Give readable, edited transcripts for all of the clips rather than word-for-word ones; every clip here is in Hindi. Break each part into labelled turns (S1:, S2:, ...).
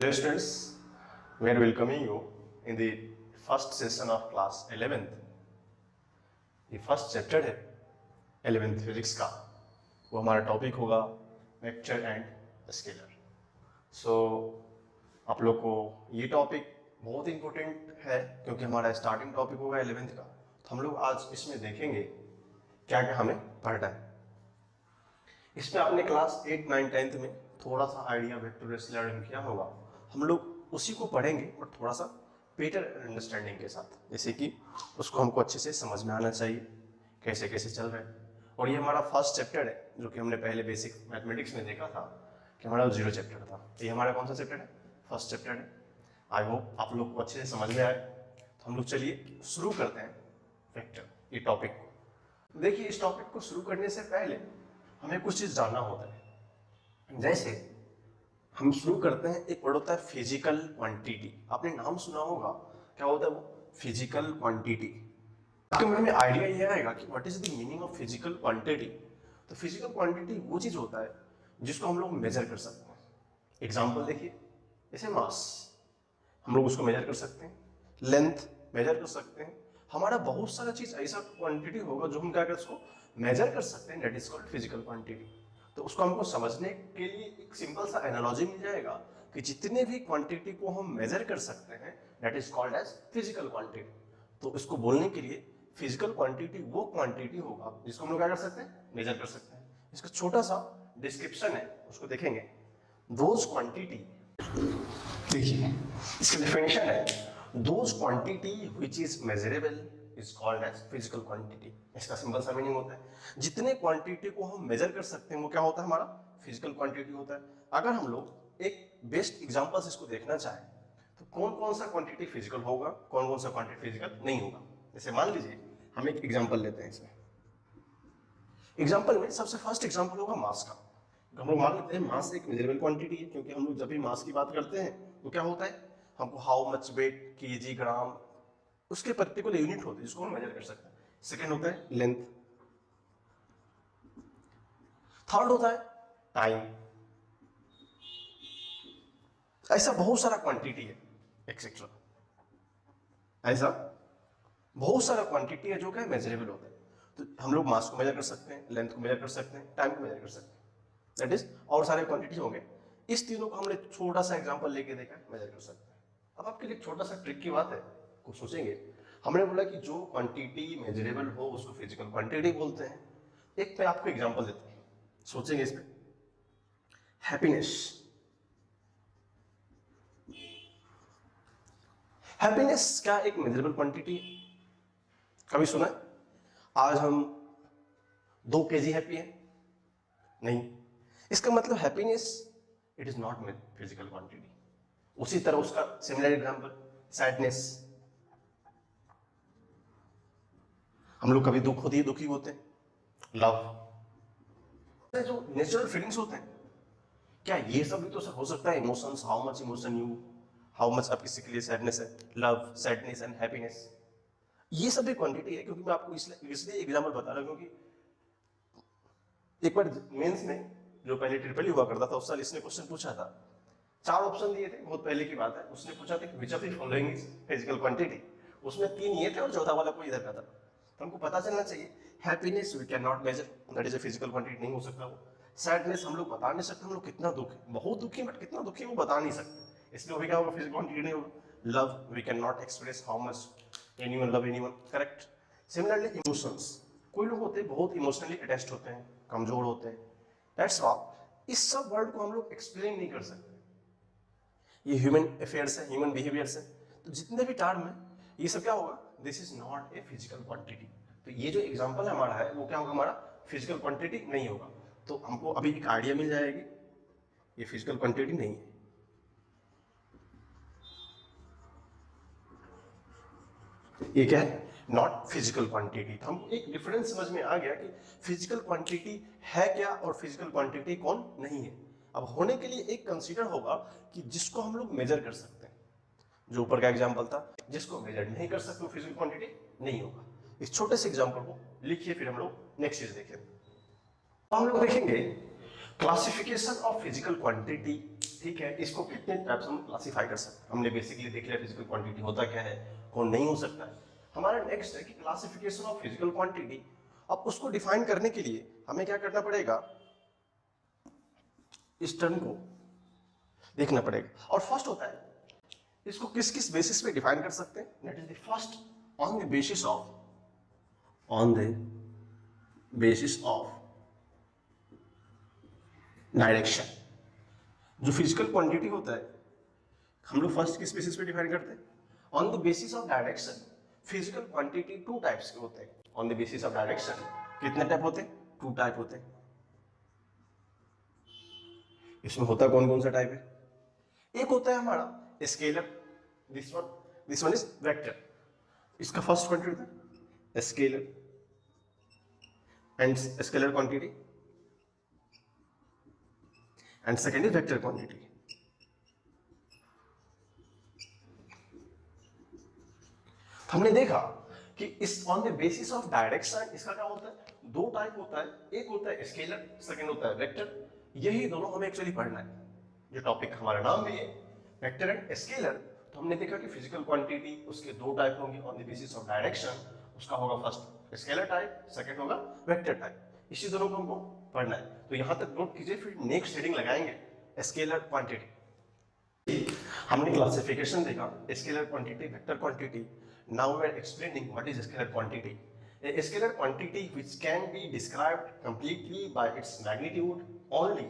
S1: Dear students, we are welcoming you in the first session of class 11th. ये फर्स्ट चैप्टर है 11th फिजिक्स का। वो हमारा टॉपिक होगा वेक्टर एंड स्केलर। सो आप लोग को ये टॉपिक बहुत इंपॉर्टेंट है क्योंकि हमारा स्टार्टिंग टॉपिक होगा 11th का। तो हम लोग आज इसमें देखेंगे क्या क्या हमें पढ़ना है। इसमें आपने क्लास 8, 9, 10th में थोड़ा सा आइडिया वेक्टर स्केलर किया होगा। हम लोग उसी को पढ़ेंगे और थोड़ा सा बेटर अंडरस्टैंडिंग के साथ, जैसे कि उसको हमको अच्छे से समझ में आना चाहिए कैसे कैसे चल रहा है। और ये हमारा फर्स्ट चैप्टर है जो कि हमने पहले बेसिक मैथमेटिक्स में देखा था कि हमारा जीरो चैप्टर था। ये हमारा कौन सा चैप्टर है? फर्स्ट चैप्टर है। आई होप आप लोग को अच्छे से समझ में आए। तो हम लोग चलिए शुरू करते हैं वेक्टर ये टॉपिक को। देखिए, इस टॉपिक को शुरू करने से पहले हमें कुछ चीज़ जानना होता है। जैसे हम शुरू करते हैं, एक वर्ड होता है फिजिकल क्वांटिटी। आपने नाम सुना होगा, क्या होता है वो? Physical quantity. आपके मन में आइडिया ये आएगा कि what is the meaning of physical quantity. तो फिजिकल क्वांटिटी वो चीज होता है जिसको हम लोग मेजर कर सकते हैं। एग्जांपल देखिए, जैसे मास, हम लोग उसको मेजर कर सकते हैं, लेंथ मेजर कर सकते हैं। हमारा बहुत सारा चीज ऐसा क्वांटिटी होगा जो हम क्या कर उसको मेजर कर सकते हैं, that is called physical quantity. तो उसको हमको समझने के लिए एक सिंपल सा एनालॉजी मिल जाएगा कि जितने भी क्वांटिटी को हम मेजर कर सकते हैं that is called as physical quantity. तो इसको बोलने के लिए फिजिकल क्वांटिटी वो क्वांटिटी होगा जिसको हम लोग क्या कर सकते हैं, मेजर कर सकते हैं। इसका छोटा सा डिस्क्रिप्शन है, उसको देखेंगे। दोज क्वांटिटी, देखिए इसका डेफिनेशन है, those quantity which is measurable is called as physical quantity. इसका सिंपल सा मीनिंग होता है जितने क्वांटिटी को हम मेजर कर सकते हैं वो क्या होता है, हमारा फिजिकल क्वांटिटी होता है। अगर हम लोग एक बेस्ट एग्जांपल्स इसको देखना चाहें तो कौन कौन सा क्वांटिटी फिजिकल होगा, कौन कौन सा क्वांटिटी फिजिकल नहीं होगा। जैसे मान लीजिए हम एक एग्जांपल लेते हैं। इसमें एग्जांपल में सबसे फर्स्ट एग्जांपल होगा मास का। हम लोग मान लेते हैं मास एक मेजरेबल क्वांटिटी है, क्योंकि हम लोग जब भी मास की बात करते हैं तो क्या होता है, हमको हाउ मच वेट, केजी, ग्राम, उसके पर्टिकुलर यूनिट होते हैं जिसको हम मेजर कर सकते हैं। सेकंड होता है लेंथ, थर्ड होता है टाइम। ऐसा बहुत सारा क्वांटिटी है, एक्सेट्रा। ऐसा बहुत सारा क्वांटिटी है जो क्या मेजरेबल होता है। तो हम लोग मास को मेजर कर सकते हैं, लेंथ को मेजर कर सकते हैं, टाइम को मेजर कर सकते हैं, दैट इज और सारे क्वांटिटी होंगे। इस तीनों को हमने छोटा सा एग्जांपल लेके देखा, मेजर कर सकते हैं। अब आपके लिए छोटा सा ट्रिक की बात है, कुछ सोचेंगे। हमने बोला कि जो क्वांटिटी मेजरेबल हो उसको फिजिकल क्वांटिटी बोलते हैं। एक पे आपको एग्जांपल देते हैं, सोचेंगे इसमें। हैप्पीनेस, हैप्पीनेस क्या एक मेजरेबल क्वांटिटी है? कभी सुना है आज हम 2 kg हैप्पी हैं? नहीं। इसका मतलब happiness it is not physical quantity. उसी तरह उसका सिमिलर एग्जांपल सैडनेस। हम लोग कभी दुखी होते हैं, लव, जो नेचुरल फीलिंग्स होते हैं, क्या ये सब भी तो हो सकता है emotions, how much emotion you, how much आप किसी के लिए सैडनेस है, लव, सैडनेस एंड हैप्पीनेस, ये सब भी क्वांटिटी है। क्योंकि मैं आपको इसलिए एग्जांपल बता रहा हूं क्योंकि एक बार मेंस में जो पहले ट्रिपल हुआ करता था उस साल इसने क्वेश्चन पूछा था। 4 ऑप्शन दिए थे, बहुत पहले की बात है। उसने पूछा था which of the following is physical quantity. उसमें 3 ये थे और चौथा वाला कोई इधर का था। तो हमको पता चलना चाहिए happiness we can not measure, that is a physical quantity, नहीं हो सकता वो। सैडनेस हम लोग बता नहीं सकते हम लोग कितना दुख है, बहुत दुखी, बट कितना दुखी वो बता नहीं सकते, इसलिए वो क्या होगा, फिजिकल क्वांटिटी नहीं होगा। Love we can not express how much anyone love anyone, correct. Similarly emotions, कोई लोग होते हैं बहुत इमोशनली अटैच्ड होते हैं, कमजोर होते हैं, दैट्स व्हाई इस सब वर्ड को हम लोग एक्सप्लेन नहीं कर सकते। ये ह्यूमन अफेयर्स है, ह्यूमन बिहेवियर्स है। तो जितने भी टर्म है ये सब क्या होगा, this is not a physical quantity. तो ये जो एग्जांपल हमारा है वो क्या होगा, हमारा फिजिकल क्वांटिटी नहीं होगा। तो हमको अभी एक आइडिया मिल जाएगी ये फिजिकल क्वांटिटी नहीं है। ये क्या है, नॉट फिजिकल क्वांटिटी। तो हमको एक डिफरेंस समझ में आ गया कि फिजिकल क्वांटिटी है क्या और फिजिकल क्वांटिटी कौन नहीं है। अब होने के लिए एक कंसीडर होगा कि जिसको हम लोग मेजर कर सकते हैं, जो ऊपर का एग्जांपल था, जिसको मेजर नहीं कर सकते वो फिजिकल क्वांटिटी नहीं होगा। इस छोटे से एग्जांपल को लिखिए, फिर हम लोग नेक्स्ट चीज देखेंगे। हम लोग देखेंगे क्लासिफिकेशन ऑफ फिजिकल क्वांटिटी ठीक है, इसको कितने टाइप्स हम क्लासीफाई कर सकते हैं। हमने बेसिकली देख लिया फिजिकल क्वांटिटी होता क्या है, कौन नहीं हो सकता है। हमारा नेक्स्ट है कि क्लासिफिकेशन ऑफ फिजिकल क्वांटिटी। अब उसको डिफाइन करने के लिए हमें क्या करना पड़ेगा, इस टर्म को देखना पड़ेगा। और फर्स्ट होता है, इसको किस किस बेसिस पे डिफाइन कर सकते हैं, that is the first on the basis of direction. जो फिजिकल क्वांटिटी होता है हम लोग फर्स्ट किस बेसिस पे डिफाइन करते हैं, on the basis of direction. Physical quantity two types के होते हैं on the basis of direction. कितने टाइप होते हैं, टू टाइप होते हैं। इसमें होता कौन कौन सा टाइप है, एक होता है हमारा scalar, this one is vector. इसका फर्स्ट क्वांटिटी होता है scalar and scalar quantity, and second is vector quantity. हमने देखा कि इस on the basis of direction इसका क्या होता है, दो टाइप होता है, एक होता है स्केलर, सेकेंड होता है वेक्टर। यही दोनों हमें एक्चुअली पढ़ना है, जो टॉपिक हमारा नाम भी है वेक्टर एंड स्केलर। तो हमने देखा कि फिजिकल क्वांटिटी उसके दो टाइप होंगे on the basis of direction. उसका होगा फर्स्ट स्केलर टाइप, सेकेंड होगा वेक्टर टाइप। इसी दोनों को हमको पढ़ना है, तो यहां तक नोट कीजिए, फिर नेक्स्ट हेडिंग लगाएंगे स्केलर क्वांटिटी। हमने क्लासिफिकेशन देखा scalar quantity, vector quantity. Now we are explaining what is scalar quantity. A scalar quantity which can be described completely by its magnitude only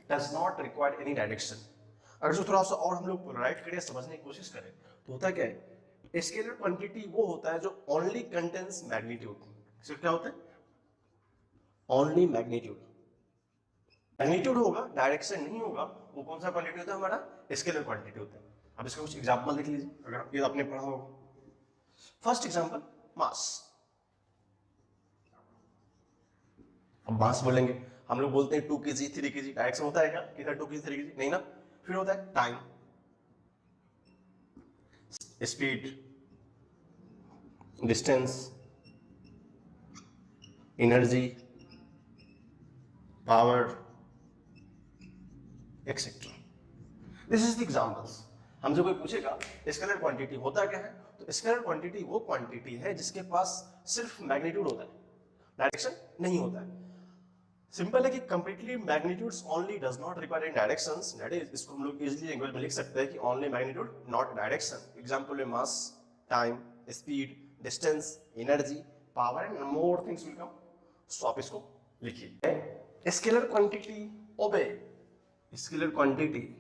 S1: does not require any direction. अगर जो थोड़ा सा और हम लोग पोलराइज करें, समझने की कोशिश करें, तो होता क्या है, स्केलर क्वांटिटी वो होता है जो ओनली कंटेन्स मैग्नीट्यूड। सिर्फ क्या होता है, ओनली मैग्नीट्यूड। मैग्नीट्यूड होगा, डायरेक्शन नहीं होगा, वो कौन सा क्वांटिटी होता है, हमारा स्केलर क्वांटिटी होता है। अब इसका कुछ एग्जांपल देख लीजिए, अगर ये आपने पढ़ा होगा। फर्स्ट एग्जांपल मास। अब मास बोलेंगे, हम लोग बोलते हैं 2 kg 3 kg, डायरेक्शन होता है क्या, किधर 2 kg 3 kg, नहीं ना। फिर होता है time, speed, distance, energy, power, etcetera. This is the examples. हमसे कोई पूछेगा स्केलर क्वांटिटी होता क्या है, तो स्केलर क्वांटिटी वो क्वांटिटी है जिसके पास सिर्फ मैग्नीट्यूड होता है, डायरेक्शन नहीं होता है। सिंपल है कि completely magnitudes only does not require in directions, that is, इसको हम लोग इजीली इंग्लिश में लिख सकते हैं कि only magnitude not direction. Example में mass, time, speed, distance, energy, power and more things will come. So आप इसको लिखिए। Scalar quantity obey, scalar quantity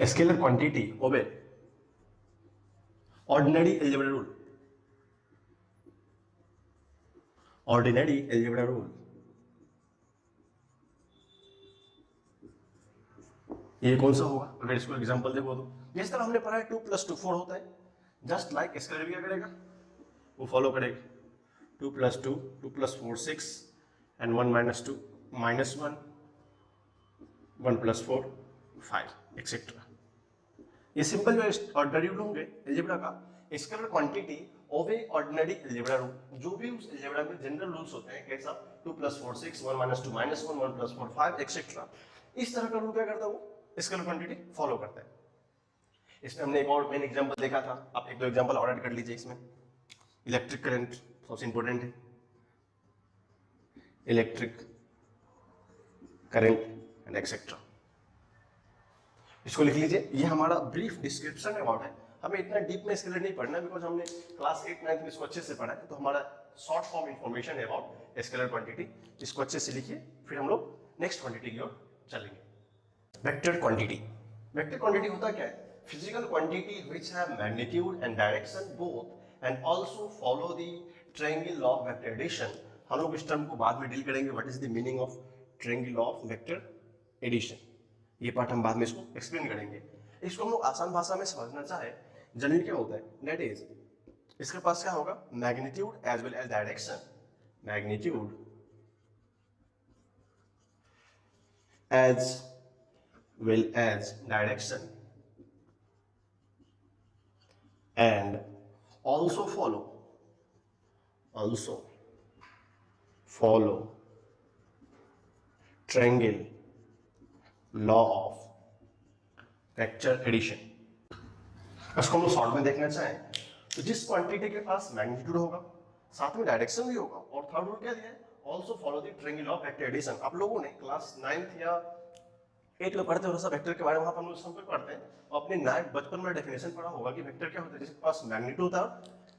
S1: scalar quantity obey ordinary algebra rule, ordinary algebra rule. ये कौन सा होगा, अगर इसको एग्जांपल देखो तो जिस तरह हमने पढ़ा है 2 + 2 4 होता है, जस्ट लाइक स्केलर भी क्या करेगा, वो फॉलो करेगा। 2 + 2 2 + 4 6 एंड 1 - 2 -1, 1 + 4 5 एक्सेट्रा। ये सिंपल जो ऑर्डिनरी रूल होंगे अलजेब्रा का, scalar quantity obey ordinary algebra rule. जो भी उस अलजेब्रा में जनरल रूल्स होते हैं, कैसा 2 + 4 6 1 - 2 -1 1 + 4 5 एक्सेट्रा, इस तरह का रूल क्या करता है, वो स्केलर क्वांटिटी फॉलो करता है। इसमें हमने एक और मेन एग्जांपल देखा था, आप एक दो एग्जांपल और ऐड कर लीजिए इसमें। इलेक्ट्रिक करंट सबसे इंपॉर्टेंट है, इलेक्ट्रिक करंट एंड एक्सेट्रा। इसको लिख लीजिए, ये हमारा ब्रीफ डिस्क्रिप्शन अबाउट है। हमें इतना डीप में स्केलर नहीं पढ़ना, बिकॉज हमने क्लास 8 9 में इसको अच्छे से पढ़ा है, तो हमारा शॉर्ट फॉर्म इंफॉर्मेशन है अबाउट स्केलर क्वांटिटी। इसको अच्छे से लिखिए, फिर हम लोग नेक्स्ट क्वांटिटी की ओर चलेंगे। Vector quantity. वेक्टर क्वांटिटी होता क्या है, physical quantity which have magnitude and direction both and also follow the triangle law of vector addition. हम लोग इस टर्म को बाद में डील करेंगे, what is the meaning of triangle law of vector addition. ये पार्ट हम बाद में इसको एक्सप्लेन करेंगे। इसको हम लोग आसान भाषा में समझना चाहे, जनरली क्या होता है, दैट इज, इसके पास क्या होगा, magnitude as well as direction, magnitude as well as direction and also follow triangle law of vector addition. इसको हम लोग शॉर्ट में देखना चाहें तो जिस क्वांटिटी के पास मैग्नीट्यूड होगा साथ में डायरेक्शन भी होगा, और थर्ड रूल क्या दिया है, also follow the triangle of vector addition. आप लोगों ने क्लास 9th या 8 में पढ़ते हो वेक्टर के बारे में, वहां पर हम लोग सिंपल पढ़ते हैं, और अपने 9 बचपन में डेफिनेशन पढ़ा होगा कि वेक्टर क्या होता है, जिसके पास मैग्नीट्यूड होता है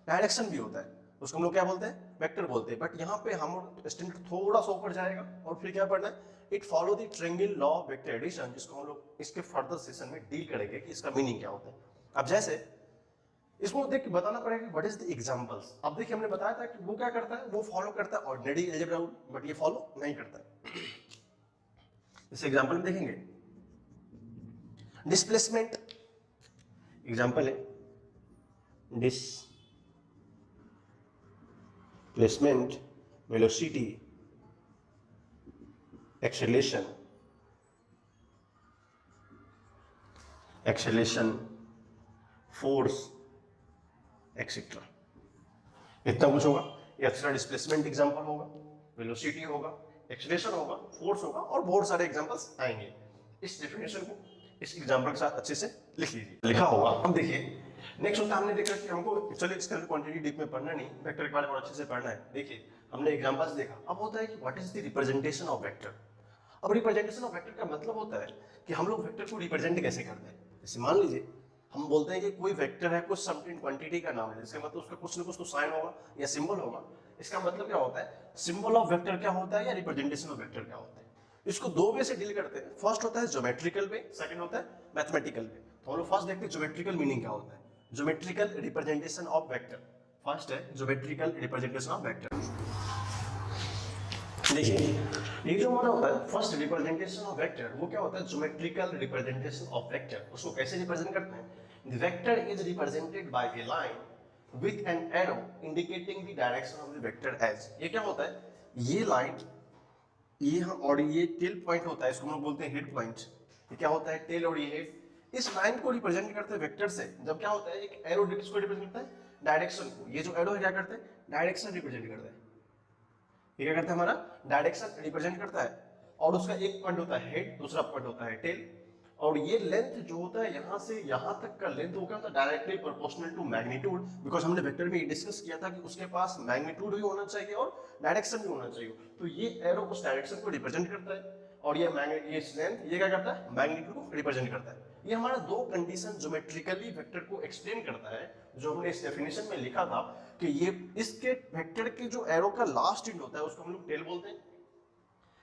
S1: डायरेक्शन भी होता है, उसको हम लोग क्या बोलते हैं, वेक्टर बोलते हैं। बट यहाँ पे हम स्टैंडर्ड थोड़ा सा ऊपर जाएगा और फिर क्या पढ़ना है, it follow the triangle law of vector addition, जिसको हम लोग इसके फर्दर सेशन में डील करेंगे कि इसका मीनिंग क्या होता है। अब जैसे इसको देख के बताना पड़ेगा व्हाट इज द एग्जांपल्स। अब देखिए हमने बताया था कि वो क्या करता है, वो फॉलो करता है ऑर्डिनरी अलजेब्रा रूल, बट ये फॉलो नहीं करता है। इस एग्जांपल में देखेंगे डिस्प्लेसमेंट, एग्जांपल है displacement, velocity, acceleration, force, etcetera, इतना कुछ होगा। एक्स्ट्रा डिस्प्लेसमेंट एग्जांपल होगा, वेलोसिटी होगा, एक्सेलरेशन होगा, फोर्स होगा, और बहुत सारे एग्जांपल्स आएंगे। इस डेफिनेशन को इस एग्जांपल के साथ अच्छे से लिख लीजिए, लिखा होगा। अब देखिए नेक्स्ट होता है, हमने देखा कि हमको चलिए इसका क्वांटिटी डीप में पढ़ना नहीं, वेक्टर के बारे में अच्छे से पढ़ना है। देखिए हमने एग्जांपल्स देखा, अब होता है कि what is the representation of vector. अब रिप्रेजेंटेशन ऑफ वेक्टर का मतलब होता है कि हम लोग वेक्टर को रिप्रेजेंट कैसे करते हैं। जैसे मान लीजिए हम बोलते हैं कि कोई वेक्टर है, कुछ समथिंग क्वांटिटी का नाम है, इसका मतलब उसका कुछ ना कुछ तो साइन होगा या सिंबल होगा। इसका मतलब क्या होता है, सिंबल ऑफ वेक्टर क्या होता है या रिप्रेजेंटेशन ऑफ वेक्टर क्या होता है। इसको दो वे से डील करते हैं, फर्स्ट होता है ज्योमेट्रिकल वे, सेकंड होता है मैथमेटिकल वे। तो हम लोग फर्स्ट देखते हैं ज्योमेट्रिकल मीनिंग क्या होता है, geometrical representation of vector. First है ज्योमेट्रिकल रिप्रेजेंटेशन ऑफ वेक्टर। देखिए ये जो हमारा होता है फर्स्ट रिप्रेजेंटेशन ऑफ वेक्टर, वो क्या होता है, ज्योमेट्रिकल रिप्रेजेंटेशन ऑफ वेक्टर। उसको कैसे रिप्रेजेंट करते हैं, the vector is represented by a line with an arrow indicating the direction of the vector as. ये क्या होता है, ये लाइन ये और ये टेल पॉइंट होता है, इसको हम लोग बोलते हैं हेड पॉइंट। ये क्या होता है, टेल और ये हेड। इस लाइन को रिप्रेजेंट करते हैं वेक्टर से। जब क्या होता है, एक एरो किसको रिप्रेजेंट करता है, डायरेक्शन को। ये जो एरो है क्या करते हैं, डायरेक्शन रिप्रेजेंट करता है। ये क्या करता है, हमारा डायरेक्शन रिप्रेजेंट करता है। और उसका एक पॉइंट होता है हेड, दूसरा पॉइंट होता है टेल। और ये लेंथ जो होता है यहाँ से यहाँ तक का लेंथ, वो क्या होता है, directly proportional to magnitude. Because हमने वेक्टर में डिस्कस किया था कि उसके पास मैग्नीट्यूड भी होना चाहिए और डायरेक्शन भी होना चाहिए। तो ये एरो उस डायरेक्शन को रिप्रेजेंट करता है, और ये लेंथ ये क्या करता है, मैग्नीट्यूड को रिप्रेजेंट करता है। ये हमारा दो कंडीशन ज्योमेट्रिकली वेक्टर को एक्सप्लेन करता है, जो हमने इस डेफिनेशन में लिखा था कि ये इसके वेक्टर के जो एरो का लास्ट एंड होता है उसको हम लोग टेल बोलते हैं,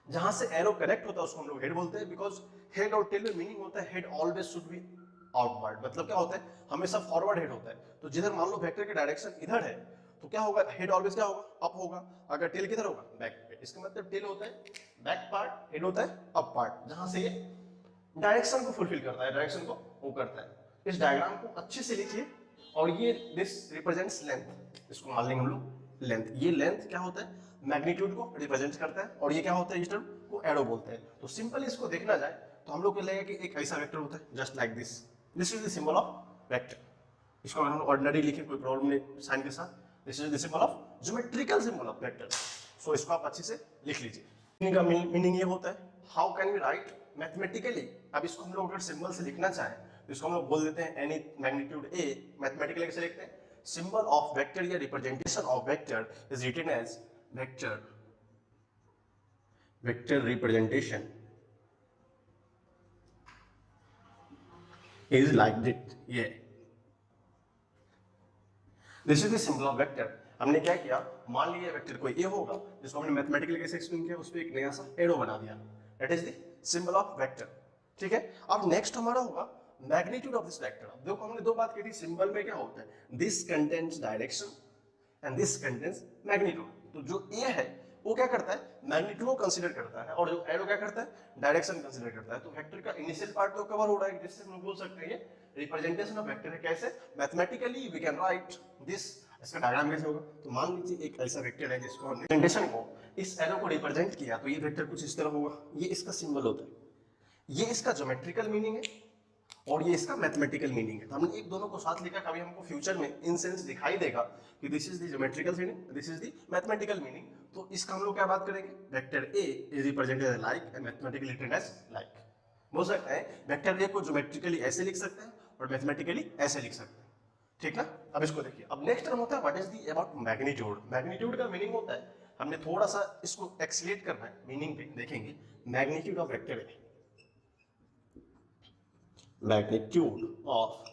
S1: जहां से एरो कनेक्ट होता है उसको हम लोग हेड बोलते हैं। बिकॉज हेड और टेल में मीनिंग होता है head always should be outward, मतलब क्या होता है, हमेशा फॉरवर्ड हेड होता है। तो जिधर मान लो वेक्टर के डायरेक्शन इधर है तो क्या होगा, हेड ऑलवेज क्या होगा, अप होगा। अगर टेल किधर होगा, बैक पे। इसका मतलब टेल होता है बैक पार्ट, हेड होता है अप पार्ट, जहां से ये डायरेक्शन को फुलफिल करता है, डायरेक्शन को वो करता है। इस डायग्राम को अच्छे से लिखिए। और ये दिस रिप्रेजेंट्स लेंथ, इसको मान लेंगे हम लोग लेंथ। ये लेंथ क्या होता है, मैग्नीट्यूड को रिप्रेजेंट करता है, और ये क्या होता है, इस टर्म को एरो बोलते हैं। तो सिंपल इसको देखना जाए तो हम लोग को लगेगा कि एक ऐसा वेक्टर होता है just like this, this is the symbol of vector. इसको अगर हम ऑर्डिनरी लिखे कोई प्रॉब्लम नहीं साइन के साथ, this is the symbol of geometrical symbol of vector. So इसको आप अच्छे से लिख लीजिए। इनका मीनिंग ये होता है, how can we write mathematically. अब इसको हम लोग अगर सिंबल से लिखना चाहें तो इसको हम लोग बोल देते हैं एनी मैग्नीट्यूड ए। मैथमेटिकली कैसे लिखते हैं, सिंबल ऑफ वेक्टर या representation of vector is written as vector representation is like that, yeah, this is the symbol of vector। हमने क्या किया, मान लिया वेक्टर कोई ए होगा, जिसको हमने मैथमेटिकली कैसे एक्सप्लेन किया, उस पे एक नया सा एरो बना दिया, that is the symbol of vector. ठीक है, अब नेक्स्ट हमारा होगा मैग्नीट्यूड ऑफ दिस वेक्टर। अब देखो हमने दो बात की थी, सिंबल में क्या होता है, this contains direction and this contains magnitude. तो जो ए है वो क्या करता है, मैग्नीट्यूड को कंसीडर करता है, और जो एरो क्या करता है, डायरेक्शन कंसीडर करता है। तो वेक्टर का इनिशियल पार्ट तो कवर हो रहा है, जिससे हम बोल सकते हैं ये रिप्रेजेंटेशन ऑफ वेक्टर है। कैसे, mathematically we can write this. इसका डायग्राम कैसे होगा, तो मान लीजिए एक ऐसा वेक्टर है जिसको हमने रिप्रेजेंटेशन को इस एरो को रिप्रेजेंट किया, तो ये वेक्टर कुछ इस तरह होगा, ये इसका सिंबल होता है, ये इसका ज्योमेट्रिकल मीनिंग है। और ये इसका मैथमेटिकल मीनिंग है। तो हमने एक दोनों को साथ लिखा, कभी हमको फ्यूचर में इन सेंस दिखाई देगा कि this is the geometrical meaning, this is the mathematical meaning, तो इसका हम लोग क्या बात करेंगे, vector A is represented as like and mathematically written as like. बोल सकते हैं वेक्टर ए को ज्योमेट्रिकली ऐसे लिख सकते हैं और मैथमेटिकली ऐसे लिख सकते हैं, ठीक ना। अब इसको देखिए, अब नेक्स्ट टर्म होता है what is the about magnitude. Magnitude का मीनिंग होता है, हमने थोड़ा सा इसको एक्सलेट करना है, मीनिंग पे देखेंगे। Magnitude of vector A, magnitude of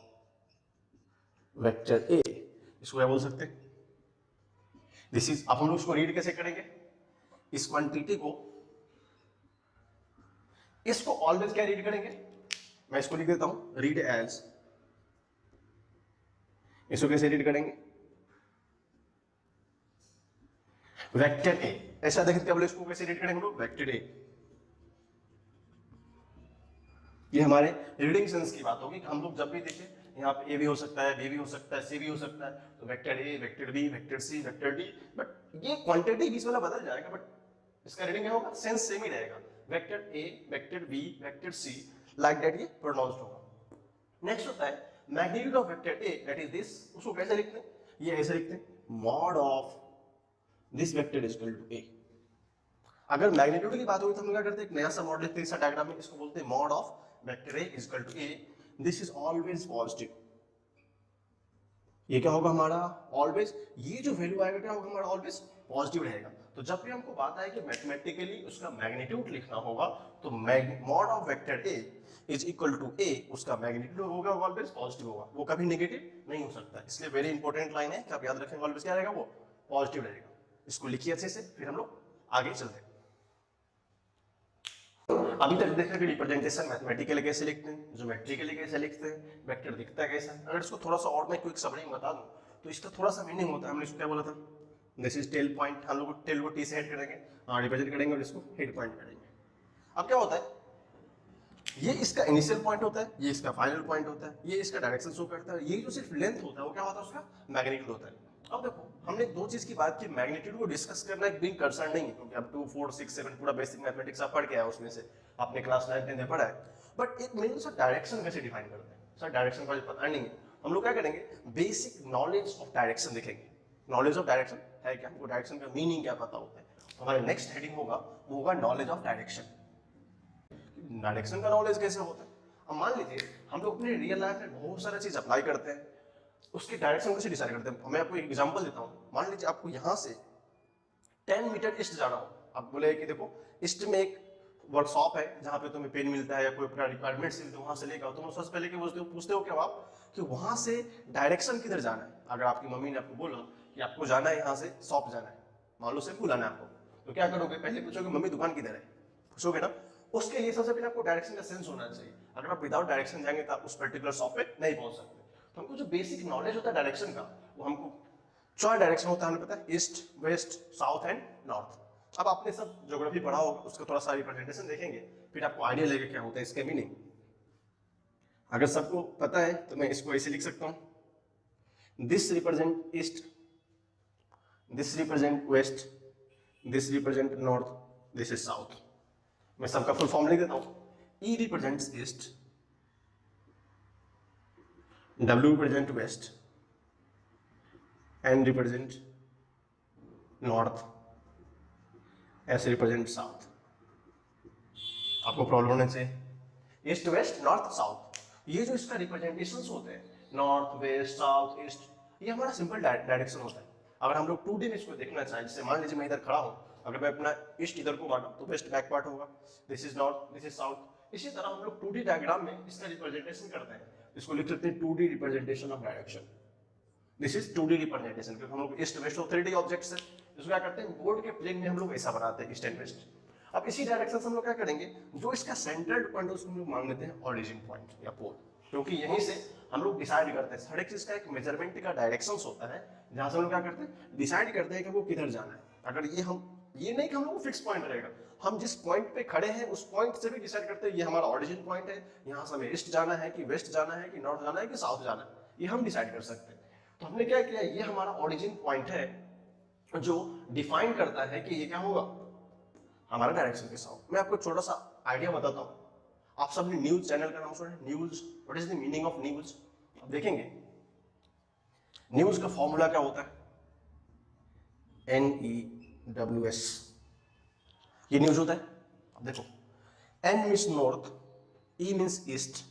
S1: vector ए, इसको क्या बोल सकते हैं, दिस इज। अब हम लोग इसको रीड कैसे करेंगे, इस क्वांटिटी को, इसको ऑलवेज क्या रीड करेंगे, मैं इसको लिख देता हूं रीड एज, इसको कैसे रीड करेंगे, वेक्टर ए, ऐसा देखते क्या बोले, इसको कैसे रीड करेंगे हम लोग, वेक्टर ए। ये हमारे रीडिंग सेंस की बात होगी कि हम लोग जब भी देखें यहाँ पे ए भी हो सकता है, बी भी हो सकता है, सी भी हो सकता है, तो vector A, vector B, vector C, vector D, but ये क्वांटिटी बीच वाला बदल जाएगा, बट इसका रीडिंग क्या होगा, सेंस सेम ही रहेगा, vector A, vector B, vector C, like that ये प्रोनाउंस्ड होगा। नेक्स्ट होता है magnitude of vector A, that is this, उसको कैसे लिखते हैं, ये ऐसे लिखते हैं, mod of this vector is equal to A. अगर मैग्नीट्यूड की बात होगी तो हम क्या करते हैं, एक नया सा मॉड लिखते हैं, इस डायग्राम में, इसको बोलते हैं mod of vector A is equal to A, this is always positive. ये क्या होगा हमारा ऑलवेज, ये जो वैल्यू आएगा क्या होगा हमारा ऑलवेज पॉजिटिव रहेगा। तो जब भी हमको बात आए कि मैथमेटिकली उसका मैग्नीट्यूड लिखना होगा, तो mod of vector A is equal to A, उसका मैग्नीट्यूड होगा ऑलवेज पॉजिटिव होगा, वो कभी नेगेटिव नहीं हो सकता। इसलिए वेरी इंपॉर्टेंट लाइन है कि आप याद रखेंगे, ऑलवेज क्या रहेगा, वो पॉजिटिव रहेगा। इसको लिखिए अच्छे से, फिर हम लोग आगे चलते हैं। अभी तक देखा कि रिप्रेजेंटेशन मैथमेटिकली कैसे लिखते हैं, ज्योमेट्रिकली कैसे लिखते हैं, वेक्टर दिखता है कैसा। अगर इसको थोड़ा सा और मैं क्विक समरी में बता दूं, तो इसका थोड़ा सा मीनिंग होता है, हमने इसको क्या बोला था, दिस इज टेल पॉइंट, हम लोग टेल को टी से हेड करेंगे, रिप्रेजेंट करेंगे, और इसको हेड पॉइंट करेंगे। अब क्या होता है, ये इसका इनिशियल पॉइंट होता है, ये इसका फाइनल पॉइंट होता है, ये इसका डायरेक्शन शो करता है, ये जो सिर्फ लेंथ होता है वो क्या होता है, उसका मैग्नीट्यूड होता है। अब देखो, हमने दो चीज की बात की, मैग्नीट्यूड को डिस्कस करना एक बिग कंसर्न नहीं है, क्योंकि अब 2, 4, 6, 7 पूरा बेसिक मैथमेटिक्स आप पढ़ के आए, उसमें से आपने क्लास 9, 10 में पढ़ा है। बट एक मेन सा डायरेक्शन कैसे डिफाइन करते हैं, सर डायरेक्शन का पता नहीं है, हम लोग क्या करेंगे, बेसिक नॉलेज ऑफ डायरेक्शन देखेंगे। नॉलेज ऑफ डायरेक्शन है क्या, हमको डायरेक्शन का मीनिंग क्या पता होता है, तो हमारे नेक्स्ट हेडिंग होगा, वो होगा नॉलेज ऑफ डायरेक्शन। डायरेक्शन का नॉलेज कैसे होता है, अब मान लीजिए हम लोग अपने रियल लाइफ में बहुत सारा चीज अप्लाई करते हैं, उसकी डायरेक्शन कैसे डिसाइड करते हैं। मैं आपको एक एग्जांपल देता हूं, मान लीजिए आपको यहां से 10 मीटर ईस्ट जाना हो, आप बोले कि देखो ईस्ट में एक वर्कशॉप है जहां पे तुम्हें पेन मिलता है या कोई अपना रिक्वायरमेंट से वहां से लेकर, तुम सबसे पहले पूछते हो क्या आप कि वहां से डायरेक्शन किधर जाना है। अगर आपकी मम्मी ने आपको बोला कि आपको जाना है यहाँ से शॉप जाना है, मान लो शैम्पू लाना है आपको, तो क्या करोगे, पहले पूछोगे मम्मी दुकान किधर है, पूछोगे ना। उसके लिए सबसे पहले आपको डायरेक्शन का सेंस होना चाहिए। अगर आप विदाउट डायरेक्शन जाएंगे तो आप उस पर्टिकुलर शॉप पे नहीं पहुंच सकते। तो हमको जो बेसिक नॉलेज होता है डायरेक्शन का, वो हमको 4 डायरेक्शन होता है, हमें पता है, east, west, south and north. अब आपने सब ज्योग्राफी पढ़ा होगा, उसका थोड़ा सा रिप्रेजेंटेशन देखेंगे, फिर आपको आइडिया लगेगा क्या होता है इसके मीनिंग। अगर सबको पता है तो मैं इसको ऐसे लिख सकता हूं, this represent east, this represent west, this represent north, this is south. मैं सबका फुल फॉर्म लिख देता हूं, E represents east, W represent west, N represent north, S represent south। आपको प्रॉब्लम होने चाहिए, ईस्ट, वेस्ट, नॉर्थ, साउथ, ये जो इसका रिप्रेजेंटेशंस होते हैं, नॉर्थ, वेस्ट, साउथ, ईस्ट, ये हमारा सिंपल डायरेक्शन होता है। अगर हम लोग 2D में इसको देखना चाहें, जैसे मान लीजिए मैं इधर खड़ा हूं, अगर मैं अपना ईस्ट इधर को माना तो वेस्ट बैक पार्ट होगा, this is north, this is south. इसी तरह हम लोग 2D डायग्राम में इसका रिप्रेजेंटेशन करते हैं, इसको लिख सकते हैं 2D representation of direction. This is 2D representation, क्योंकि हम लोग ईस्ट वेस्ट और 3D ऑब्जेक्ट्स है, इसको क्या करते हैं, बोर्ड के प्लेन में हम लोग ऐसा बनाते हैं, ईस्ट एंड वेस्ट। अब इसी डायरेक्शन से हम लोग क्या करेंगे, जो इसका सेंट्रल पॉइंट है उसको हम लोग मान लेते हैं ओरिजिन पॉइंट या पोल, क्योंकि यहीं से हम लोग डिसाइड करते हैं, हर एक चीज का एक मेजरमेंट का डायरेक्शंस होता है, जहां से हम लोग क्या करते हैं, डिसाइड करते हैं कि वो किधर जाना है। अगर ये नहीं कि हम लोग को फिक्स पॉइंट रहेगा, हम जिस पॉइंट पे खड़े हैं उस पॉइंट से भी डिसाइड करते हैं ये हमारा ओरिजिन पॉइंट है, यहाँ से हमें ईस्ट जाना है कि वेस्ट जाना है कि नॉर्थ जाना है कि साउथ जाना है, ये हम डिसाइड कर सकते हैं। तो हमने क्या किया, ये हमारा ओरिजिन पॉइंट है जो डिफाइन करता है कि ये क्या होगा, हमारा डायरेक्शन कैसा हो। मैं आपको छोटा सा आइडिया बताता हूँ, आप सबने न्यूज चैनल का नाम सुना है, news. What is the meaning of news? अब देखेंगे न्यूज का फॉर्मूला क्या होता है, NEWS, ये न्यूज होता है। अब देखो N means north, E means east,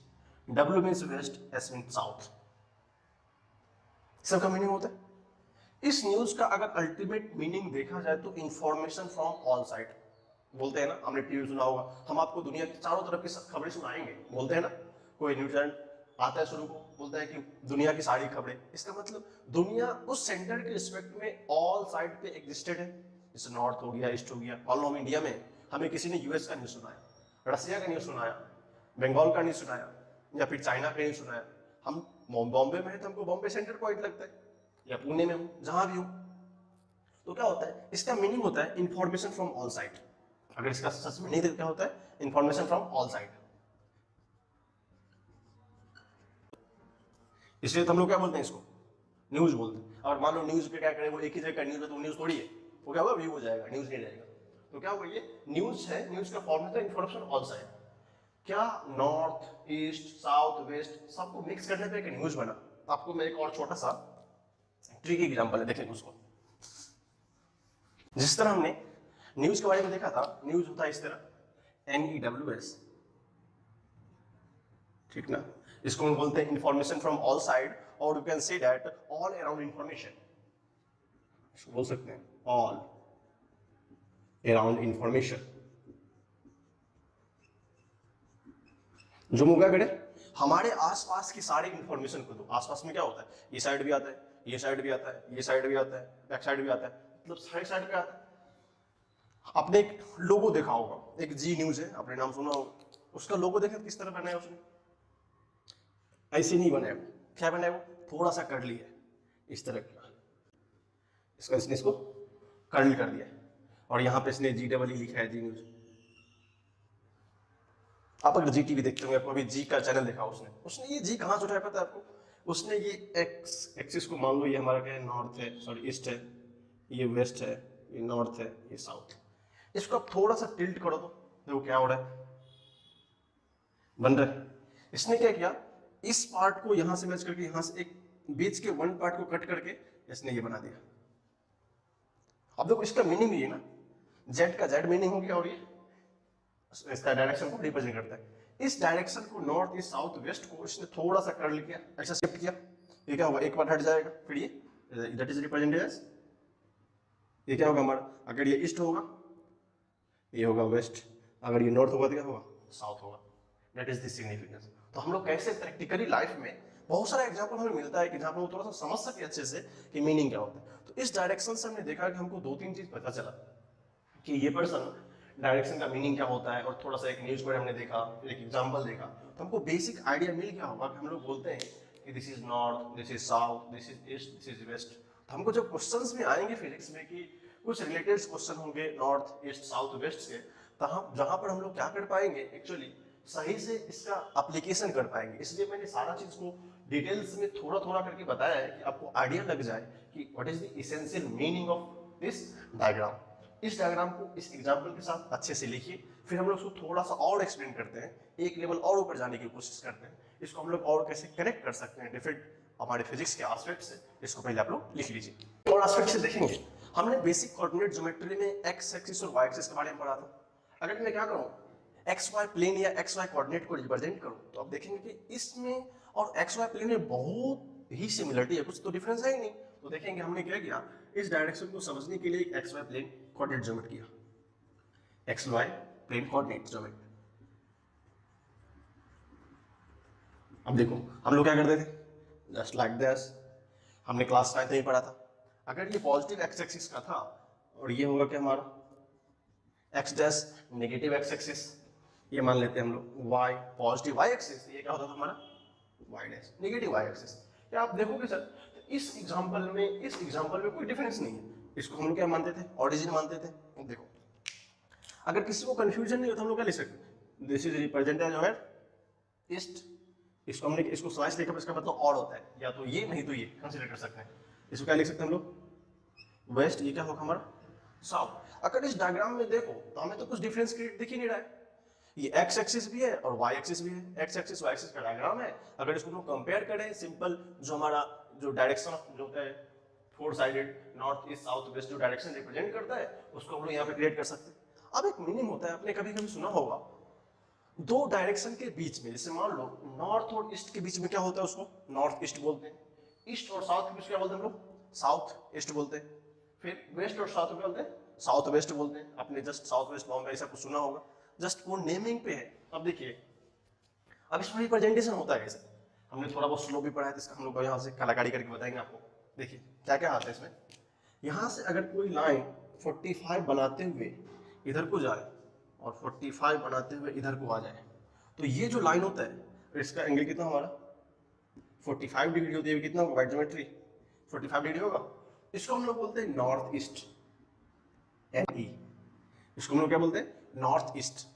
S1: W means west, S means south, सबका मीनिंग होता है। इस न्यूज का अगर अल्टीमेट मीनिंग देखा जाए तो इंफॉर्मेशन फ्रॉम ऑल साइड, बोलते हैं ना, हमने टीवी सुना होगा, हम आपको दुनिया की चारों तरफ की खबरें सुनाएंगे, बोलते हैं ना। कोई न्यूज चैनल आता है शुरू को बोलता है कि दुनिया की सारी खबरें, इसका मतलब दुनिया उस सेंटर के रिस्पेक्ट में ऑल साइड पे एग्जिस्टेड है। जैसे नॉर्थ हो गया, ईस्ट हो गया। मान लो हम इंडिया में, हमें किसी ने यूएस का न्यूज सुनाया, रसिया का न्यूज सुनाया, बंगाल का न्यूज सुनाया, या फिर चाइना का न्यूज सुनाया। हम बॉम्बे में है तो हमको बॉम्बे सेंटर पॉइंट लगता है, या पुणे में हो, जहां भी हो। तो क्या होता है, इसका मीनिंग होता है इंफॉर्मेशन फ्रॉम ऑल साइड। अगर इसका सच में नहीं, क्या होता है, इंफॉर्मेशन फ्रॉम ऑल साइड। इसलिए तो हम लोग क्या बोलते हैं, इसको न्यूज बोलते हैं। और मान लो न्यूज पे क्या करें, वो एक ही जगह न्यूज है तो न्यूज थोड़ी है, वो क्या होगा, व्यू हो जाएगा, न्यूज नहीं रहेगा। तो क्या होगा, ये न्यूज है, न्यूज का फॉर्म है इंफॉर्मेशन ऑल साइड। क्या नॉर्थ, ईस्ट, साउथ, वेस्ट सबको मिक्स करने पे एक न्यूज बना। आपको मैं एक और छोटा सा ट्रिक एग्जांपल है, देखेंगे उसको। जिस तरह हमने न्यूज के बारे में देखा था, न्यूज होता है इस तरह, NEWS, ठीक ना। इसको हम बोलते हैं इंफॉर्मेशन फ्रॉम ऑल साइड, और you can say that all around information, बोल सकते हैं ऑल अराउंड इंफॉर्मेशन। जो मुगा करे हमारे आसपास की सारी इंफॉर्मेशन को दो। आसपास में क्या होता है, ये साइड भी आता है, ये साइड भी आता है, ये साइड भी आता है, बैक साइड भी आता है, मतलब साइड साइड पे आता है। आपने एक लोगो देखा होगा, एक जी न्यूज है, आपने नाम सुना होगा, उसका लोगो देखा किस तरह बनाया उसने, ऐसे नहीं बनाया, क्या बनाया, वो थोड़ा सा कर्ली है, इस तरह का, इसका इसने इसको कर्ल कर दिया, और यहाँ पे इसने GEE लिखा है, जी न्यूज। आप अगर जी टीवी देखते होंगे, आपको अभी जी का चैनल देखा उसने ये जी कहाँ से उठाया पता है आपको, उसने ये एक्स एक्सिस को, मान लो ये हमारा क्या है, नॉर्थ है, सॉरी ईस्ट है, ये वेस्ट है, ये नॉर्थ है, ये साउथ। इसको आप थोड़ा सा टिल्ट करो तो देखो क्या हो रहा है, बन रहा है। इसने क्या किया, इस पार्ट को यहां से मैच करके, यहां से एक बीच के वन पार्ट को कट करके इसने ये बना दिया। अब देखो इसका मीनिंग ये है ना, जेड का जेड मीनिंग हो गया, और ये इसका डायरेक्शन को रिप्रेजेंट करता है। इस डायरेक्शन को नॉर्थ, ईस्ट, साउथ, वेस्ट को इसने थोड़ा सा कर्ल किया, ऐसा शिफ्ट किया, ये क्या होगा, एक बार हट जाएगा, फिर ये दैट इज रिप्रेजेंटेड एज, ये क्या होगा हमारा, अगर ये ईस्ट होगा ये होगा वेस्ट, अगर ये नॉर्थ होगा तो क्या होगा, साउथ होगा। That is the significance. तो हम लोग कैसे प्रैक्टिकली लाइफ में बहुत सारा एग्जांपल हमें मिलता है कि जहां पर वो थोड़ा सा समझ सके अच्छे से कि मीनिंग क्या होता है। तो इस डायरेक्शन से हमने देखा कि हमको दो तीन चीज पता चला कि ये पर्सन, डायरेक्शन का मीनिंग क्या होता है, और थोड़ा सा एक न्यूज पर हमने देखा, एक एग्जांपल देखा, तो हमको बेसिक आइडिया मिल गया होगा कि हम लोग बोलते हैं कि this is north, this is south, this is east, this is west. तो हमको जब क्वेश्चंस में आएंगे फिजिक्स में कि कुछ रिलेटेड क्वेश्चन होंगे नॉर्थ, ईस्ट, साउथ, वेस्ट से, तो हम जहां पर हम लोग क्या कर पाएंगे, एक्चुअली सही से इसका एप्लीकेशन कर पाएंगे। इसलिए मैंने सारा चीज को डिटेल्स में थोड़ा थोड़ा करके बताया है कि आपको आइडिया लग जाए कि what is the essential meaning of this diagram. इस डायग्राम को इस एग्जांपल के साथ अच्छे से लिखिए, फिर हम लोग उसको थोड़ा सा और एक्सप्लेन करते हैं, एक लेवल और ऊपर जाने की कोशिश करते हैं। इसको हम लोग और कैसे कनेक्ट कर सकते हैं डिफरेंट हमारे फिजिक्स के एस्पेक्ट से, इसको पहले आप लोग लिख लीजिए। और एस्पेक्ट से देखेंगे, हमने बेसिक कोऑर्डिनेट ज्योमेट्री में एक्स एक्सिस और वाई एक्सिस के बारे में पढ़ा था। अगर मैं क्या करूं, एक्स वाई प्लेन या एक्स वाई कोऑर्डिनेट को रिप्रेजेंट करूं, तो आप देखेंगे कि इसमें और एक्स वाई प्लेन में बहुत ही सिमिलरिटी है, कुछ तो डिफरेंस है ही नहीं। तो देखेंगे हमने क्या किया, इस डायरेक्शन को समझने के लिए x y plane coordinate geometry किया, x y plane coordinate geometry. अब देखो हम लोग क्या करते थे, जस्ट लाइक दिस, हमने क्लास 9 में पढ़ा था। अगर ये पॉजिटिव एक्स एक्सिस का था और ये होगा क्या हमारा x dash negative x axis, ये मान लेते हैं हम लोग वाई पॉजिटिव वाई एक्सिस, ये क्या होता था हमारा Y dash negative Y axis. क्या आप देखोगे सर, तो इस एग्जांपल में कोई डिफरेंस नहीं है। इसको हम लोग क्या मानते थे, ओरिजिन मानते थे। देखो अगर किसी को कंफ्यूजन नहीं होता, हम लोग क्या लिख सकते, दिस इज रिप्रेजेंटेड जो है ईस्ट, इसको हमने इसको स्लाइस लिखा, इसका मतलब और होता है, या तो ये नहीं तो ये कंसीडर कर सकते हैं। इसको क्या लिख सकते हैं हम लोग, वेस्ट, ये क्या होगा हमारा साउथ। अगर इस डायग्राम में देखो तो हमें तो कुछ डिफरेंस दिख ही नहीं रहा है। ये एक्स एक्सिस भी है और वाई एक्सिस भी है, एक्स एक्सिस वाई एक्सिस का डायग्राम है। अगर इसको हम कंपेयर करें सिंपल जो हमारा जो डायरेक्शन जो होता है four sided north east south west जो डायरेक्शन रिप्रेजेंट करता है उसको हम लोग यहाँ पे क्रिएट कर सकते हैं। अब एक मीनिंग होता है, आपने कभी कभी सुना होगा दो डायरेक्शन के बीच में, जैसे मान लो नॉर्थ और ईस्ट के बीच में क्या होता है उसको नॉर्थ ईस्ट बोलते हैं, ईस्ट और साउथ के बीच क्या बोलते हैं हम लोग साउथ ईस्ट बोलते हैं, फिर वेस्ट और साउथ में बोलते हैं साउथ वेस्ट बोलते हैं। आपने जस्ट साउथ वेस्ट बॉम्बे ऐसा कुछ सुना होगा, जस्ट वो नेमिंग पे है। अब देखिए अब इसमें रिप्रेजेंटेशन होता है कैसे, हमने थोड़ा बहुत स्लो भी पढ़ा है तो इसका हम लोग यहाँ से कलाकारी करके बताएंगे आपको। देखिए क्या क्या आता है इसमें, यहाँ से अगर कोई लाइन 45 बनाते हुए इधर को जाए और 45 बनाते हुए इधर को आ जाए तो ये जो लाइन होता है इसका एंगल कितना हमारा 45 डिग्री होती है, कितना होगा वाइड ज्योमेट्री 45 डिग्री होगा। इसको हम लोग बोलते हैं नॉर्थ ईस्ट, NE, इसको हम लोग क्या बोलते हैं नॉर्थ ईस्ट।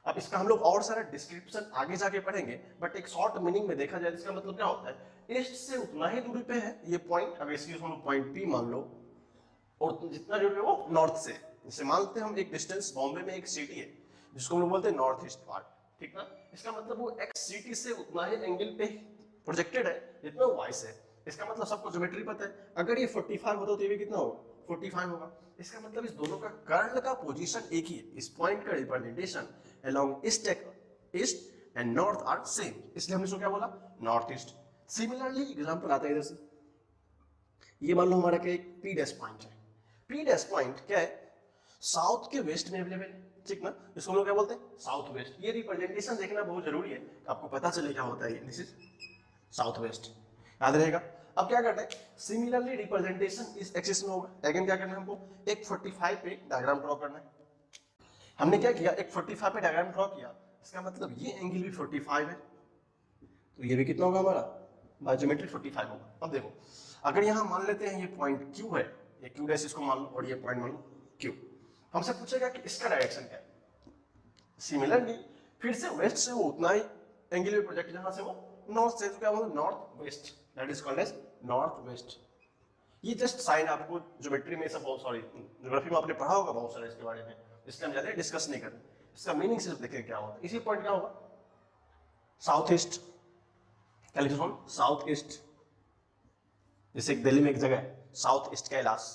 S1: अब इसका हम लोग और सारा डिस्क्रिप्शन आगे जाके पढ़ेंगे, बट एक शॉर्ट मीनिंग में देखा जाए इसका मतलब क्या होता है ईस्ट से उतना ही दूरी पे है ये पॉइंट, अगर इसकी हम लोग पॉइंट P मान लो, और जितना दूरी पे वो नॉर्थ से, जैसे मानते हैं हम एक डिस्टेंस बॉम्बे में एक सिटी है जिसको हम लोग बोलते हैं नॉर्थ ईस्ट पार्ट, ठीक ना, इसका मतलब वो एक्स सिटी से उतना ही एंगल पे प्रोजेक्टेड है जितना वाई से। इसका मतलब सबको ज्योमेट्री पता है, अगर ये 45 होता तो ये भी कितना होगा 45 होगा। इसका मतलब इस दोनों का कर्ल का पोजीशन एक ही है, इस पॉइंट का representation along east and north are same, इसलिए हमने इसको क्या बोला नॉर्थ ईस्ट। सिमिलरली एग्जांपल आता है इधर से, ये मान लो हमारा क्या एक P डैश पॉइंट है, P डैश पॉइंट क्या है साउथ के वेस्ट में अवेलेबल है, ठीक ना, इसको हम लोग क्या बोलते हैं साउथ वेस्ट। ये रिप्रेजेंटेशन देखना बहुत जरूरी है, आपको पता चले क्या होता है ये, दिस इज साउथ वेस्ट, याद रहेगा। अब क्या करते हैं सिमिलरली रिप्रेजेंटेशन इस एक्सिस में होगा, अगेन क्या करना है हमको एक 45 पे डायग्राम ड्रॉ करना है। हमने क्या किया एक 45 पे डायग्राम ड्रॉ किया, इसका मतलब ये एंगल भी 45 है तो ये भी कितना होगा हमारा बाय ज्योमेट्री 45 होगा। अब देखो अगर यहाँ मान लेते हैं ये पॉइंट Q है, ये Q डैश इसको मान लो और ये पॉइंट मान लो Q, हमसे पूछेगा कि इसका डायरेक्शन क्या है। सिमिलरली फिर से वेस्ट से वो उतना ही एंगल में प्रोजेक्ट जहां से वो नॉर्थ से, तो क्या बोलते north west, that is called as north west. ये जस्ट साइन आपको ज्योमेट्री में सब बहुत सॉरी ज्योग्राफी में आपने पढ़ा होगा बहुत सारा इसके बारे में, इसलिए हम ज्यादा डिस्कस नहीं करें, इसका मीनिंग सिर्फ देखें क्या होता है। इसी पॉइंट क्या होगा साउथ ईस्ट, क्या लिखा हम साउथ ईस्ट, जैसे दिल्ली में एक जगह है साउथ ईस्ट कैलाश,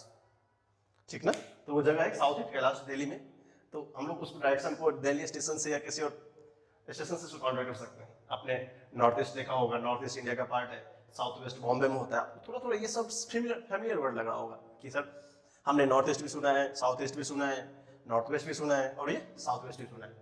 S1: ठीक ना, तो वो जगह है साउथ ईस्ट कैलाश दिल्ली में, तो हम लोग उस डायरेक्शन को दिल्ली स्टेशन से या किसी और स्टेशन से काउंटर कर सकते हैं। आपने नॉर्थ ईस्ट देखा होगा, नॉर्थ ईस्ट इंडिया का पार्ट है, साउथ वेस्ट बॉम्बे में होता है, थोड़ा थोड़ा ये सब फैमिलियर वर्ड लग रहा होगा कि सर हमने नॉर्थ ईस्ट भी सुना है, साउथ ईस्ट भी सुना है, नॉर्थ वेस्ट भी सुना है और ये साउथ वेस्ट भी सुना है,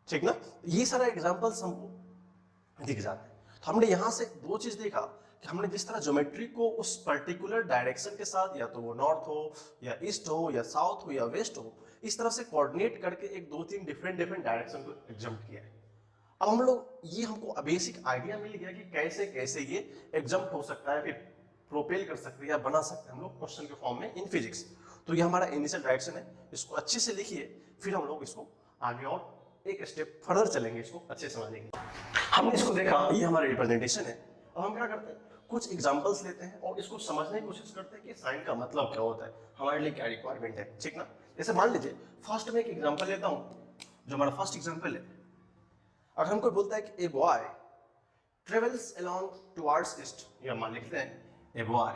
S1: ठीक ना, ये सारा एग्जाम्पल्स हमको दिख जाते हैं। तो हमने यहाँ से दो चीज देखा कि हमने जिस तरह ज्योमेट्री को उस पर्टिकुलर डायरेक्शन के साथ, या तो वो नॉर्थ हो या ईस्ट हो या साउथ हो या वेस्ट हो, इस तरह से कोऑर्डिनेट करके एक दो तीन डिफरेंट डायरेक्शन को एग्जम्प्ट किया है। अब हम लोग ये हमको बेसिक आइडिया मिल गया कि कैसे कैसे ये एग्जम्प्ट हो सकता है, फिर प्रोपेल कर सकते हैं या बना सकते हैं हम लोग क्वेश्चन के फॉर्म में इन फिजिक्स। तो ये हमारा इनिशियल डायरेक्शन है, इसको अच्छे से लिखिए, फिर हम लोग इसको आगे और एक स्टेप फर्दर चलेंगे, इसको अच्छे समझेंगे। हमने इसको देखा, ये हमारा रिप्रेजेंटेशन है। अब हम क्या करते हैं कुछ एग्जांपल्स लेते हैं और इसको समझने की कोशिश करते हैं कि साइन का मतलब क्या होता है, हमारे लिए क्या रिक्वायरमेंट है, ठीक ना। जैसे मान लीजिए फर्स्ट में एक एग्जांपल लेता हूं, जो हमारा फर्स्ट एग्जांपल है, अगर हमको बोलता है कि ए boy travels along towards east, या मान लिखते हैं ए बॉय,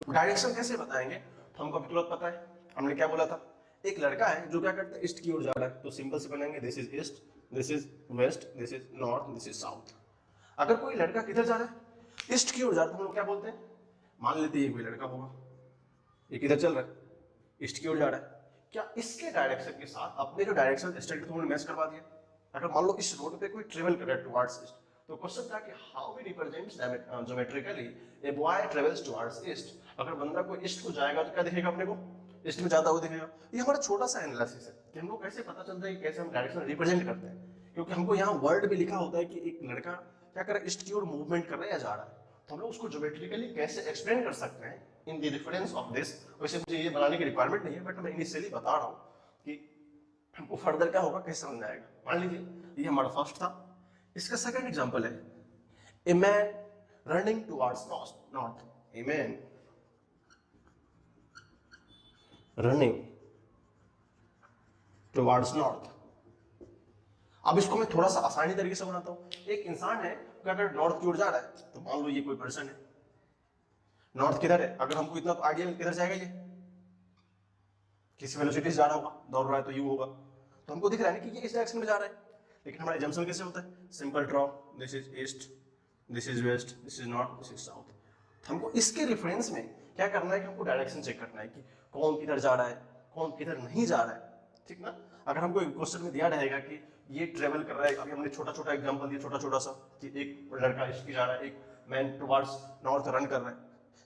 S1: डायरेक्शन कैसे बताएंगे तो हमको तुरंत पता है, हमने क्या बोला था एक लड़का है जो क्या करता है ईस्ट की ओर जा रहा है, तो सिंपल से बनाएंगे this is east, this is west, this is north, this is south. अगर कोई लड़का किधर जा रहा है ईस्ट की ओर जा रहा है तो हम लोग क्या बोलते हैं, मान लेते हैं कोई लड़का होगा, ये किधर चल रहा है ईस्ट की ओर जा रहा है, क्या इसके डायरेक्शन के साथ अपने जो डायरेक्शन स्ट्रेट तो मैच करवा दिया। अगर मान लो इस रोड पे कोई ट्रेवल कर रहा है टुवर्ड्स ईस्ट, तो क्वेश्चन था कि how we represent geometrically a boy travels towards east. अगर बंदा कोई ईस्ट को जाएगा तो क्या दिखेगा अपने को ईस्ट में जाता हुआ दिखेगा। ये हमारा छोटा सा एनालिसिस है कि हमको कैसे पता चलता है कि कैसे हम डायरेक्शन रिप्रेजेंट करते हैं, क्योंकि हमको यहाँ वर्ड भी लिखा होता है कि एक लड़का क्या कर रहा है ईस्ट की ओर मूवमेंट कर रहा है या जा रहा है, तो हम लोग उसको ज्योमेट्रिकली कैसे एक्सप्लेन कर सकते हैं in the reference of this. वैसे मुझे ये बनाने की रिक्वायरमेंट नहीं है, बट मैं इनिशियली बता रहा हूँ कि हमको फर्दर क्या होगा कैसे समझ आएगा। मान लीजिए ये हमारा फर्स्ट था, इसका सेकंड एग्जांपल है a man running towards north, a man running towards north. अब इसको मैं थोड़ा सा आसानी तरीके से बनाता हूँ। एक इंसान है, अगर नॉर्थ की ओर जा रहा है तो मान लो ये कोई पर्सन है, नॉर्थ किधर है, अगर हमको इतना तो आइडिया किधर जाएगा, ये किसी वेलोसिटी से जा रहा होगा, दौड़ रहा है तो यू होगा, तो हमको दिख रहा है ना कि ये इस डायरेक्शन में जा रहा है। लेकिन हमारा एजम्पशन कैसे होता है, simple draw, this is east, this is west, this is north, this is south. हमको इसके रेफरेंस में क्या करना है कि हमको डायरेक्शन चेक करना है कि कौन किधर जा रहा है, कौन किधर नहीं जा रहा है, ठीक ना। अगर हमको एक क्वेश्चन में दिया रहेगा कि ये ट्रेवल कर रहा है, अभी हमने छोटा छोटा एग्जांपल दिया, छोटा छोटा सा, कि एक लड़का ईस्ट की जा रहा है, एक मैन टुवर्ड्स नॉर्थ रन कर रहा है,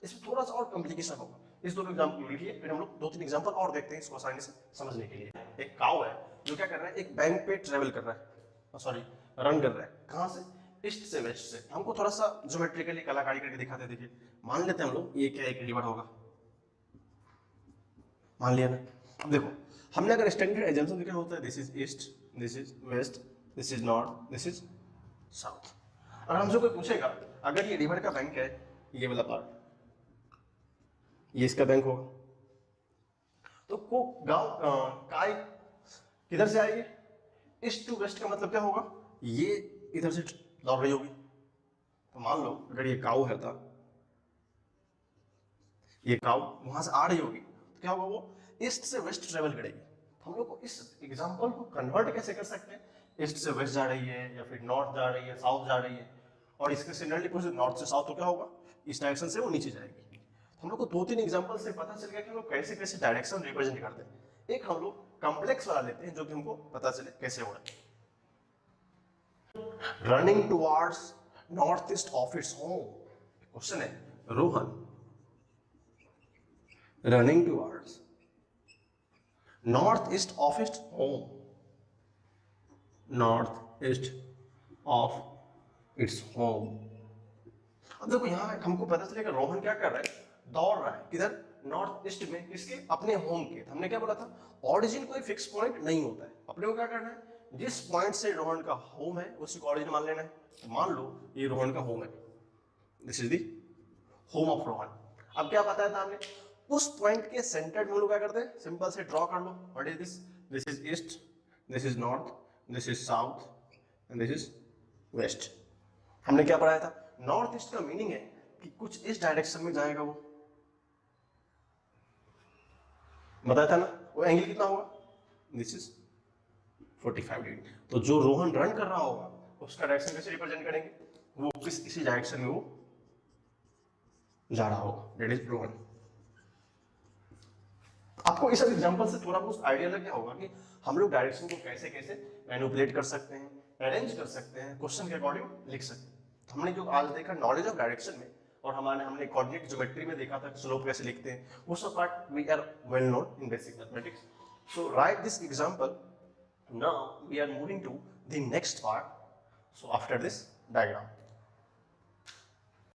S1: इसमें थोड़ा सा और कॉम्प्लिकेशन होगा। इस दोनों एग्जांपल लिखिए, फिर हम लोग 2-3 एग्जांपल और देखते हैं इसको आसानी से समझने के लिए। एक काऊ है जो क्या कर रहा है, एक बैंक पे ट्रेवल कर रहा है, सॉरी रन कर रहा है, कहां से, ईस्ट से वेस्ट से। हमको थोड़ा सा ज्योमेट्रिकली कलाकारी करके दिखाते हैं। देखिए मान लेते हैं हम लोग ये क्या एक रिवर होगा, मान लिया ना। अब देखो हमने अगर स्टैंडर्ड एजम्पशन लिखा होता है, this is east, this is west, this is north, this is south. अगर हमसे कोई पूछेगा अगर ये रिवर का बैंक है, ये वाला पार्ट ये इसका बैंक होगा, तो को गांव काय किधर से आएगी, ईस्ट टू वेस्ट का मतलब क्या होगा, ये इधर से दौड़ रही होगी। तो मान लो अगर ये काऊ है, था ये काऊ वहां से आ रही होगी, तो क्या होगा, वो ईस्ट से वेस्ट ट्रेवल करेगी। तो हम लोग को इस एग्जांपल को कन्वर्ट कैसे कर सकते हैं, ईस्ट से वेस्ट जा रही है या फिर नॉर्थ जा रही है, साउथ जा रही है, और इसके सिमिलरली कुछ नॉर्थ से साउथ, तो क्या होगा, इस डायरेक्शन से वो नीचे जाएगी। हम लोग को 2-3 एग्जांपल से पता चल गया कि हम लोग कैसे कैसे डायरेक्शन रिप्रेजेंट करते हैं। एक हम लोग कॉम्प्लेक्स वाला लेते हैं जो कि हमको पता चले कैसे हो रहा है। Running towards north east of its home, question है, Rohan running towards north east of its home, north east of its home. अब देखो यहां हमको पता चलेगा रोहन क्या कर रहा है, दौड़ रहा है, किधर, नॉर्थ ईस्ट में, किसके, अपने होम के। हमने क्या बोला था, ऑरिजिन कोई फिक्स पॉइंट नहीं होता है, अपने को क्या करना है, जिस पॉइंट से रोहन का होम है उसी को ऑरिजिन मान लेना है। तो मान लो ये रोहन का होम है, this is the home of Rohan. अब क्या बताया था हमने, उस पॉइंट के सेंटर में हम लोग क्या करते हैं, सिंपल से ड्रॉ कर लो, what is this, this is east, this is north, this is south and this is west. हमने क्या पढ़ाया था, नॉर्थ ईस्ट का मीनिंग है कि कुछ इस डायरेक्शन में जाएगा, वो बताया था ना। वो एंगल कितना होगा, दिस इज 45 डिग्री। तो जो रोहन रन कर रहा होगा उसका डायरेक्शन कैसे रिप्रेजेंट करेंगे, वो किस इसी डायरेक्शन में वो जा रहा होगा, दैट इज रोहन। आपको इस एग्जांपल से थोड़ा बहुत आइडिया लग गया होगा कि हम लोग डायरेक्शन को कैसे कैसे मैनिपुलेट कर सकते हैं, अरेंज कर सकते हैं, क्वेश्चन के अकॉर्डिंग लिख सकते हैं। तो हमने जो आज देखा नॉलेज ऑफ डायरेक्शन में, और हमने कोऑर्डिनेट ज्योमेट्री में देखा था स्लोप कैसे लिखते हैं, वो सब part we are well known in basic mathematics. So write this example, now we are moving to the next part, so after this diagram.